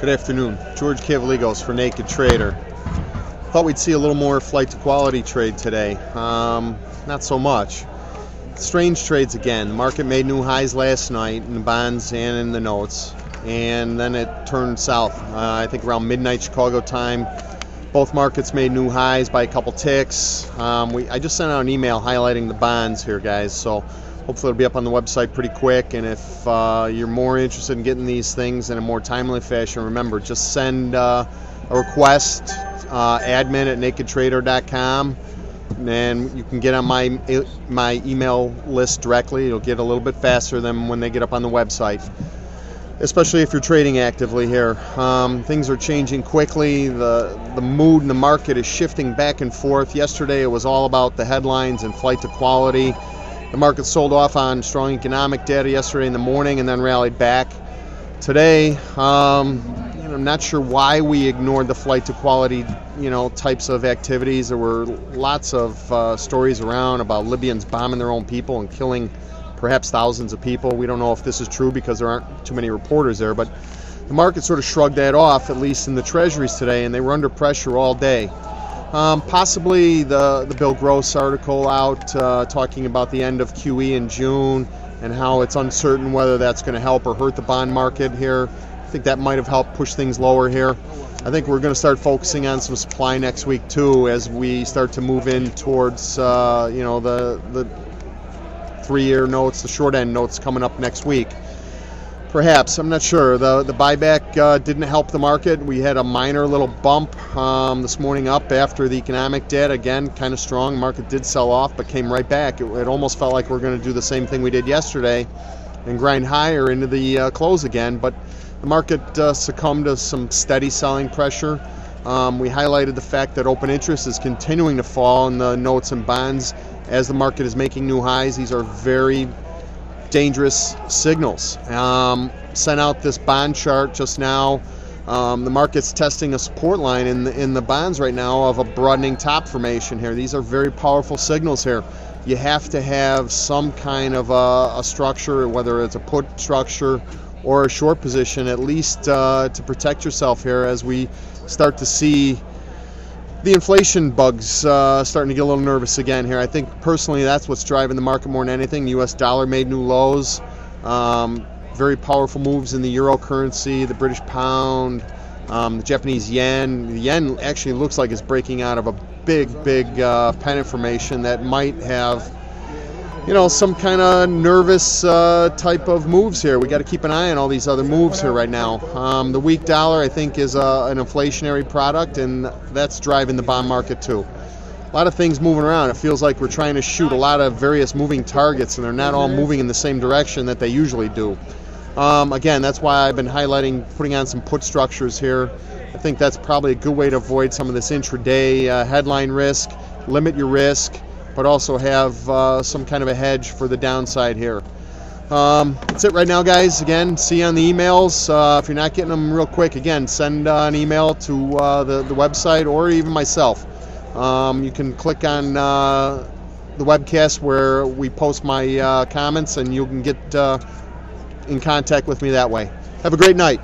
Good afternoon. George Cavaligos for Naked Trader. Thought we'd see a little more flight to quality trade today. Not so much. Strange trades again. The market made new highs last night in the bonds and in the notes, and then it turned south. I think around midnight Chicago time, both markets made new highs by a couple ticks. I just sent out an email highlighting the bonds here, guys, so hopefully it'll be up on the website pretty quick. And if you're more interested in getting these things in a more timely fashion, remember, just send a request, admin at nakedtrader.com, and you can get on my email list directly. It'll get a little bit faster than when they get up on the website, especially if you're trading actively here. Things are changing quickly. The mood in the market is shifting back and forth. Yesterday it was all about the headlines and flight to quality. The market sold off on strong economic data yesterday in the morning and then rallied back. Today, I'm not sure why we ignored the flight to quality, types of activities. There were lots of stories around about Libyans bombing their own people and killing perhaps thousands of people. We don't know if this is true because there aren't too many reporters there, but the market sort of shrugged that off, at least in the treasuries today, and they were under pressure all day. Possibly the Bill Gross article out talking about the end of QE in June and how it's uncertain whether that's going to help or hurt the bond market here. I think that might have helped push things lower here. I think we're going to start focusing on some supply next week too, as we start to move in towards the 3-year notes, the short end notes coming up next week. Perhaps, I'm not sure. The buyback didn't help the market. We had a minor little bump this morning up after the economic data. Again, kind of strong. Market did sell off, but came right back. It almost felt like we're going to do the same thing we did yesterday and grind higher into the close again. But the market succumbed to some steady selling pressure. We highlighted the fact that open interest is continuing to fall in the notes and bonds as the market is making new highs. These are very dangerous signals. Sent out this bond chart just now. The market's testing a support line in the bonds right now of a broadening top formation here. These are very powerful signals here. You have to have some kind of a structure, whether it's a put structure or a short position, at least to protect yourself here as we start to see the inflation bugs starting to get a little nervous again here. I think personally that's what's driving the market more than anything. U.S. dollar made new lows. Very powerful moves in the euro currency, the British pound, the Japanese yen. The yen actually looks like it's breaking out of a big pennant formation that might have some kind of nervous type of moves here. We got to keep an eye on all these other moves here right now. The weak dollar, I think, is an inflationary product, and that's driving the bond market too. A lot of things moving around. It feels like we're trying to shoot a lot of various moving targets, and they're not all moving in the same direction that they usually do. Again, that's why I've been highlighting putting on some put structures here. I think that's probably a good way to avoid some of this intraday headline risk, limit your risk, but also have some kind of a hedge for the downside here. That's it right now, guys. Again, see you on the emails. If you're not getting them real quick, again, send an email to the website or even myself. You can click on the webcast where we post my comments, and you can get in contact with me that way. Have a great night.